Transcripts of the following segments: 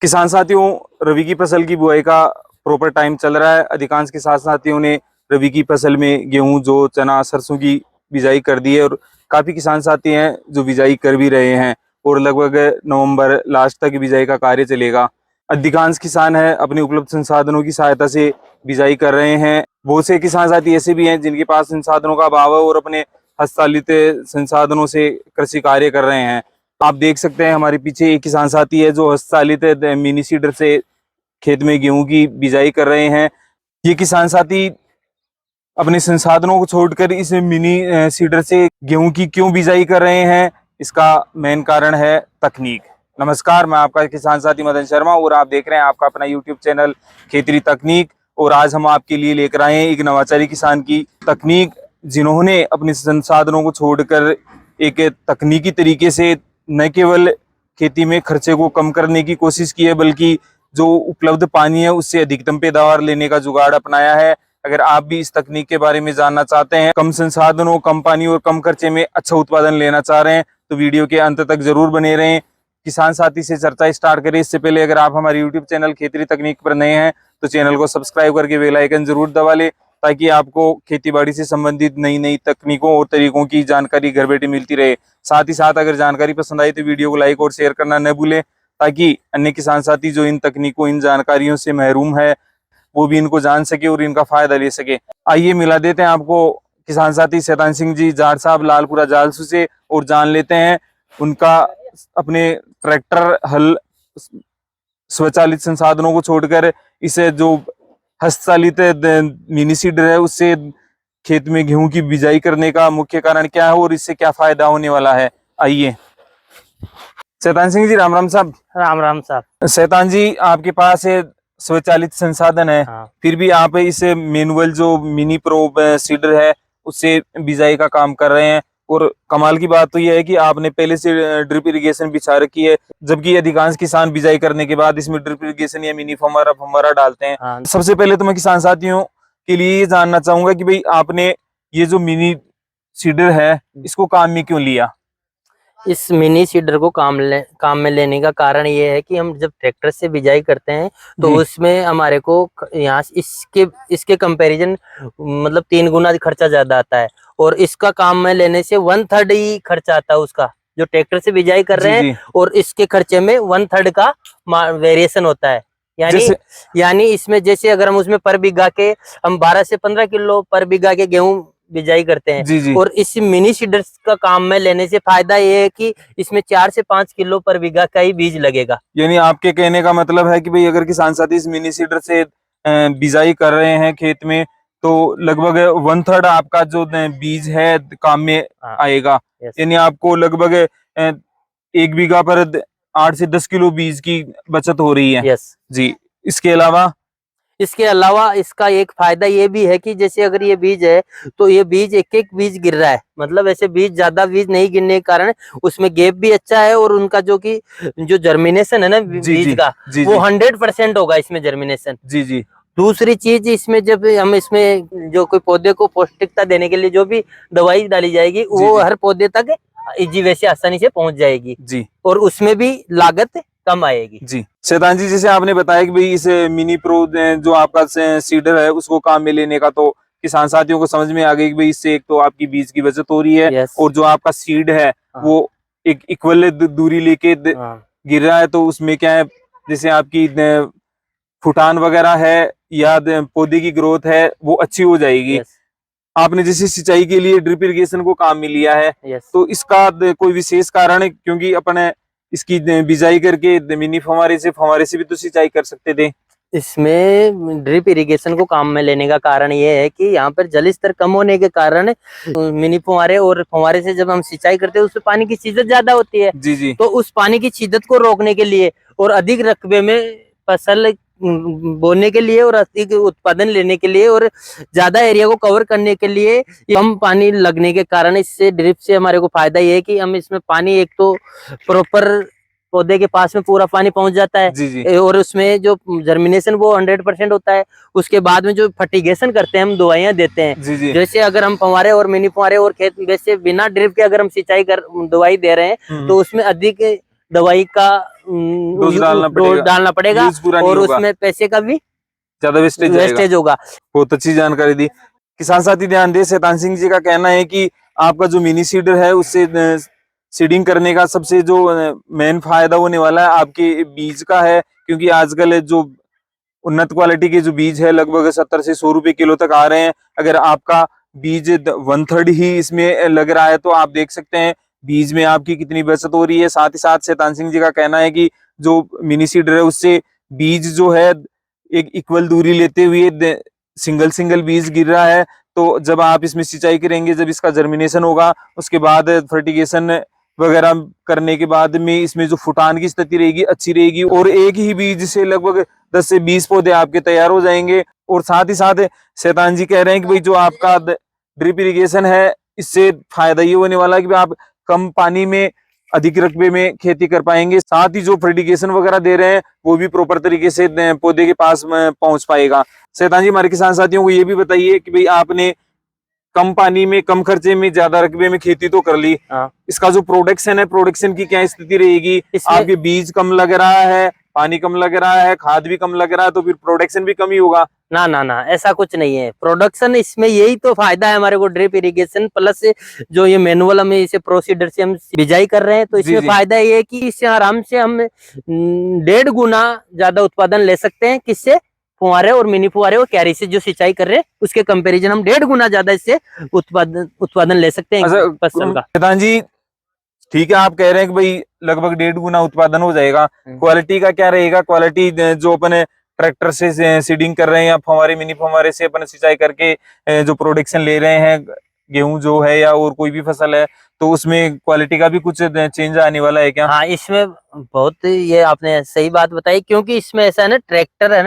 किसान साथियों, रबी की फसल की बुआई का प्रॉपर टाइम चल रहा है। अधिकांश किसान साथियों ने रबी की फसल में गेहूं, जौ, चना, सरसों की बिजाई कर दी है और काफी किसान साथी हैं जो बिजाई कर भी रहे हैं और लगभग नवंबर लास्ट तक बिजाई का कार्य चलेगा। अधिकांश किसान है अपने उपलब्ध संसाधनों की सहायता से बिजाई कर रहे हैं। बहुत से किसान साथी ऐसे भी हैं जिनके पास संसाधनों का अभाव है और अपने हस्तचालित संसाधनों से कृषि कार्य कर रहे हैं। आप देख सकते हैं हमारे पीछे एक किसान साथी है जो हस्तचालित मिनी सीडर से खेत में गेहूं की बिजाई कर रहे हैं। ये किसान साथी अपने संसाधनों को छोड़कर इस मिनी सीडर से गेहूं की क्यों बिजाई कर रहे हैं, इसका मेन कारण है तकनीक। नमस्कार, मैं आपका किसान साथी मदन शर्मा और आप देख रहे हैं आपका अपना यूट्यूब चैनल खेती तकनीक। और आज हम आपके लिए लेकर आए हैं एक नवाचारी किसान की तकनीक, जिन्होंने अपने संसाधनों को छोड़कर एक तकनीकी तरीके से न केवल खेती में खर्चे को कम करने की कोशिश की है, बल्कि जो उपलब्ध पानी है उससे अधिकतम पैदावार लेने का जुगाड़ अपनाया है। अगर आप भी इस तकनीक के बारे में जानना चाहते हैं, कम संसाधनों, कम पानी और कम खर्चे में अच्छा उत्पादन लेना चाह रहे हैं, तो वीडियो के अंत तक जरूर बने रहें। किसान साथी से चर्चा स्टार्ट करें इससे पहले अगर आप हमारे यूट्यूब चैनल खेती तकनीक पर नए हैं तो चैनल को सब्सक्राइब करके बेल आइकन जरूर दबा लें, ताकि आपको खेती बाड़ी से संबंधित नई नई तकनीकों और तरीकों की जानकारी घर बैठे मिलती रहे। साथ ही साथ अगर जानकारी पसंद आई तो वीडियो को लाइक और शेयर करना न भूलें, ताकि अन्य किसान साथी जो इन तकनीकों, इन जानकारियों से महरूम है, वो भी इनको जान सके और इनका फायदा ले सके। आइए मिला देते हैं आपको किसान साथी शैतान सिंह जी जाट साहब लालपुरा जालसू से और जान लेते हैं उनका अपने ट्रैक्टर, हल, स्वचालित संसाधनों को छोड़कर इसे जो हस्तचालित मिनी सीडर है उससे खेत में गेहूं की बिजाई करने का मुख्य कारण क्या है और इससे क्या फायदा होने वाला है। आइए। शैतान सिंह जी, राम राम साहब। राम राम साहब। शैतान जी, आपके पास स्वचालित संसाधन है, हाँ। फिर भी आप इस मैनुअल जो मिनी प्रो सीडर है उससे बिजाई का काम कर रहे हैं। और कमाल की बात तो यह है कि आपने पहले से ड्रिप इरिगेशन बिछा रखी है, जबकि अधिकांश किसान बिजाई करने के बाद इसमें ड्रिप इरिगेशन या मिनी फव्वारा फव्वारा डालते हैं। हाँ। सबसे पहले तो मैं किसान साथियों के लिए ये जानना चाहूंगा कि भाई आपने ये जो मिनी सीडर है इसको काम में क्यों लिया? इस मिनी सीडर को काम में लेने का कारण ये है कि हम जब ट्रैक्टर से बिजाई करते हैं तो उसमें हमारे को यहाँ इसके कंपैरिजन मतलब 3 गुना खर्चा ज्यादा आता है, और इसका काम में लेने से 1/3 ही खर्चा आता है उसका, जो ट्रैक्टर से बिजाई कर रहे हैं, और इसके खर्चे में 1/3 का वेरिएशन होता है। यानी इसमें जैसे अगर हम उसमें पर बीघा के हम 12 से 15 किलो पर बीघा के गेहूं बिजाई करते हैं, और इस मिनी सीडर का काम में लेने से फायदा ये है कि इसमें 4 से 5 किलो पर बीघा का ही बीज लगेगा। यानी आपके कहने का मतलब है कि भाई अगर किसान साथी इस मिनी सीडर से बिजाई कर रहे हैं खेत में तो लगभग 1/3 आपका जो बीज है काम में आएगा। यानी आपको लगभग 1 बीघा पर 8 से 10 किलो बीज की बचत हो रही है। जी। इसके अलावा इसका एक फायदा ये भी है कि जैसे अगर ये बीज है तो ये बीज एक बीज गिर रहा है, मतलब ऐसे ज्यादा बीज नहीं गिरने के कारण उसमें गैप भी अच्छा है, और उनका जो जर्मिनेशन है ना बीज का, वो 100% होगा इसमें जर्मिनेशन। जी। दूसरी चीज, इसमें जब हम इसमें जो कोई पौधे को पौष्टिकता देने के लिए जो भी दवाई डाली जाएगी वो हर पौधे तक इजी वैसे आसानी से पहुंच जाएगी जी, और उसमें भी लागत कम आएगी। जी। शैतान जी, जैसे आपने बताया कि भाई इस मिनी प्रो जो आपका सीडर है उसको काम में लेने का तो किसान साथियों को समझ में आ गई कि भाई इससे एक तो आपकी बीज की बचत हो रही है, और जो आपका सीड है वो एक इक्वल दूरी लेके गिर रहा है, तो उसमें क्या है, जैसे आपकी फुटान वगैरह है या पौधे की ग्रोथ है वो अच्छी हो जाएगी। आपने जैसे सिंचाई के लिए ड्रिप इरिगेशन को काम में लिया है, तो इसका कोई विशेष कारण है? क्योंकि अपने इसकी बिजाई करके मिनी फव्वारे से भी तो सिंचाई कर सकते थे। इसमें ड्रिप इरिगेशन को काम में लेने का कारण ये है कि यहाँ पर जल स्तर कम होने के कारण मिनी फव्वारे और फव्वारे से जब हम सिंचाई करते हैं उसमें पानी की शिद्दत ज्यादा होती है। जी। तो उस पानी की शिद्दत को रोकने के लिए और अधिक रकबे में फसल बोने के लिए और अधिक उत्पादन लेने के लिए और ज्यादा एरिया को कवर करने के लिए कम पानी लगने के कारण इससे ड्रिप से हमारे को फायदा ये है कि हम इसमें पानी एक तो प्रॉपर पौधे के पास में पूरा पानी पहुंच जाता है। जी। और उसमें जो जर्मिनेशन वो 100% होता है। उसके बाद में जो फर्टिगेशन करते हैं, हम दवाइयां देते हैं। जी। जैसे अगर हम फव्वारे और मिनी फव्वारे और खेत वैसे बिना ड्रिप के अगर हम सिंचाई कर दवाई दे रहे हैं तो उसमें अधिक दवाई का डोज डालना पड़ेगा, यूज पूरा नहीं और होगा, उसमें पैसे का भी ज्यादा वेस्टेज होगा। बहुत अच्छी जानकारी दी। किसान साथी ध्यान दे, शैतान सिंह जी का कहना है कि आपका जो मिनी सीडर है उससे सीडिंग करने का सबसे जो मेन फायदा होने वाला है आपके बीज का है, क्योंकि आजकल जो उन्नत क्वालिटी के जो बीज है लगभग 70 से 100 रुपए किलो तक आ रहे हैं। अगर आपका बीज 1/3 ही इसमें लग रहा है तो आप देख सकते हैं बीज में आपकी कितनी बचत हो रही है। साथ ही साथ शैतान सिंह जी का कहना है कि जो मिनी सीडर है उससे बीज जो है एक इक्वल दूरी लेते हुए सिंगल सिंगल बीज गिर रहा है। तो जब आप इसमें सिंचाई करेंगे, जब इसका जर्मिनेशन होगा, उसके बाद फर्टिगेशन वगैरह करने के बाद में इसमें जो फुटान की स्थिति रहेगी अच्छी रहेगी, और एक ही बीज से लगभग 10 से 20 पौधे आपके तैयार हो जाएंगे। और साथ ही साथ शैतान जी कह रहे हैं कि भाई जो आपका ड्रिप इरिगेशन है इससे फायदा ये होने वाला है कि आप कम पानी में अधिक रकबे में खेती कर पाएंगे। साथ ही जो फर्टिगेशन वगैरह दे रहे हैं वो भी प्रॉपर तरीके से पौधे के पास पहुंच पाएगा। शैतान जी, हमारे किसान साथियों को ये भी बताइए कि भाई आपने कम पानी में कम खर्चे में ज्यादा रकबे में खेती तो कर ली, इसका जो प्रोडक्शन है, प्रोडक्शन की क्या स्थिति रहेगी? आपके बीज कम लग रहा है, पानी कम लग रहा है, खाद भी कम लग रहा है, तो फिर प्रोडक्शन भी कम ही होगा। ना ना ना, ऐसा कुछ नहीं है। प्रोडक्शन इसमें यही तो फायदा है हमारे को, ड्रिप इरिगेशन प्लस जो ये मैनुअल हमें इसे प्रोसीडर से हम बिजाई कर रहे हैं, तो इसमें फायदा ये है कि इससे आराम से हम 1.5 गुना ज्यादा उत्पादन ले सकते हैं। किससे? फुहारे और मिनी फुहारे और क्यारी से जो सिंचाई कर रहे हैं उसके कंपैरिजन हम 1.5 गुना ज्यादा इससे उत्पादन ले सकते हैं फसल का। शैतान जी, ठीक है, आप कह रहे हैं कि भाई लगभग 1.5 गुना उत्पादन हो जाएगा। क्वालिटी का क्या रहेगा? क्वालिटी जो अपने ट्रैक्टर से सीडिंग कर रहे हैं या फव्वारे मिनी फव्वारे से अपन सिंचाई करके जो प्रोडक्शन ले रहे हैं, गेहूं जो है या और कोई भी फसल है, तो उसमें क्वालिटी का भी कुछ चेंज आने वाला है क्या? हाँ, इसमें बहुत, ये आपने सही बात बताई, क्योंकि इसमें ऐसा है ना,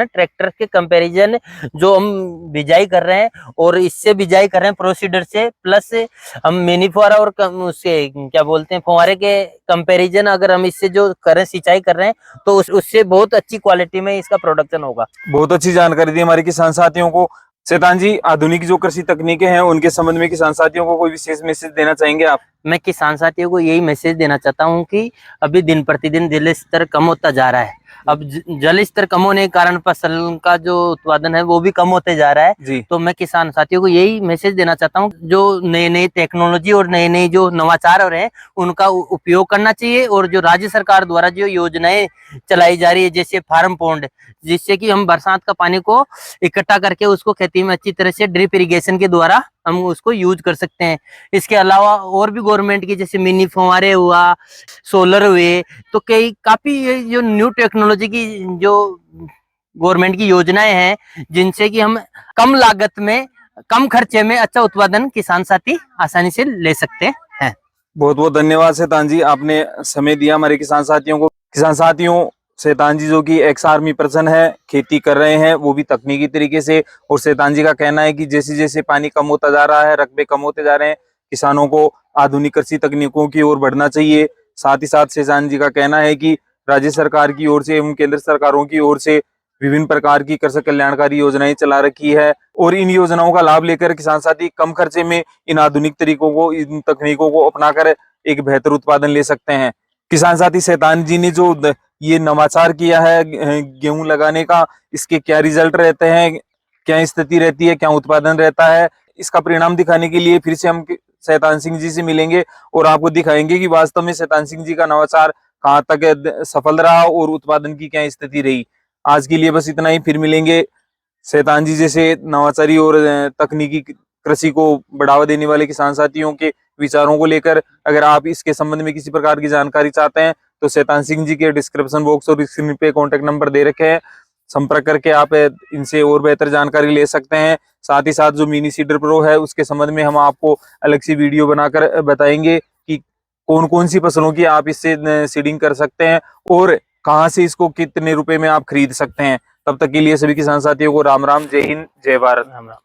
ट्रैक्टर के कंपैरिजन जो हम बिजाई कर रहे हैं और इससे बिजाई कर रहे हैं प्रोसीडर से, प्लस हम मिनी फुहारा और उससे क्या बोलते हैं फुहारे के कंपैरिजन अगर हम इससे जो करें सिंचाई कर रहे हैं तो उससे बहुत अच्छी क्वालिटी में इसका प्रोडक्शन होगा। बहुत अच्छी जानकारी दी हमारे किसान साथियों को। शैतान जी, आधुनिक जो कृषि तकनीकें हैं उनके संबंध में किसान साथियों को कोई विशेष मैसेज देना चाहेंगे आप? मैं किसान साथियों को यही मैसेज देना चाहता हूं कि अभी दिन प्रतिदिन जल स्तर कम होता जा रहा है। अब जल स्तर कम होने के कारण फसल का जो उत्पादन है वो भी कम होते जा रहा है जी। तो मैं किसान साथियों को यही मैसेज देना चाहता हूँ, जो नई नई टेक्नोलॉजी और नए नए जो नवाचार हो रहे हैं उनका उपयोग करना चाहिए। और जो राज्य सरकार द्वारा जो योजनाएं चलाई जा रही है, जैसे फार्म पॉन्ड, जिससे कि हम बरसात का पानी को इकट्ठा करके उसको खेती में अच्छी तरह से ड्रिप इरिगेशन के द्वारा हम उसको यूज कर सकते हैं। इसके अलावा और भी गवर्नमेंट की जैसे मिनी फुहारे हुआ, सोलर हुए, तो काफी जो न्यू टेक्नोलॉजी की जो गवर्नमेंट की योजनाएं हैं जिनसे कि हम कम लागत में कम खर्चे में अच्छा उत्पादन किसान साथी आसानी से ले सकते हैं। बहुत बहुत धन्यवाद शैतान जी, आपने समय दिया हमारे किसान साथियों को। किसान साथियों, शैतान जी जो कि एक्स आर्मी पर्सन है, खेती कर रहे हैं वो भी तकनीकी तरीके से, और शैतान जी का कहना है कि जैसे जैसे पानी कम होता जा रहा है, रकबे कम होते जा रहे हैं, किसानों को आधुनिक कृषि तकनीकों की ओर बढ़ना चाहिए। साथ ही साथ शैतान जी का कहना है कि राज्य सरकार की ओर से एवं केंद्र सरकारों की ओर से विभिन्न प्रकार की कृषक कल्याणकारी योजनाएं चला रखी है, और इन योजनाओं का लाभ लेकर किसान साथी कम खर्चे में इन आधुनिक तरीकों को, इन तकनीकों को अपनाकर एक बेहतर उत्पादन ले सकते हैं। किसान साथी, शैतान जी ने जो ये नवाचार किया है गेहूं लगाने का, इसके क्या रिजल्ट रहते हैं, क्या स्थिति रहती है, क्या उत्पादन रहता है, इसका परिणाम दिखाने के लिए फिर से हम शैतान सिंह जी से मिलेंगे और आपको दिखाएंगे कि वास्तव में शैतान सिंह जी का नवाचार कहाँ तक सफल रहा और उत्पादन की क्या स्थिति रही। आज के लिए बस इतना ही, फिर मिलेंगे शैतान जी जैसे नवाचारी और तकनीकी कृषि को बढ़ावा देने वाले किसान साथियों के विचारों को लेकर। अगर आप इसके संबंध में किसी प्रकार की जानकारी चाहते हैं तो शैतान सिंह जी के डिस्क्रिप्शन बॉक्स और स्क्रीन पे कॉन्टेक्ट नंबर दे रखे हैं, संपर्क करके आप इनसे और बेहतर जानकारी ले सकते हैं। साथ ही साथ जो मिनी सीडर प्रो है उसके संबंध में हम आपको अलग से वीडियो बनाकर बताएंगे कि कौन कौन सी फसलों की आप इससे सीडिंग कर सकते हैं और कहाँ से इसको कितने रुपए में आप खरीद सकते हैं। तब तक के लिए सभी किसान साथियों को राम राम, जय हिंद, जय भारत। राम राम।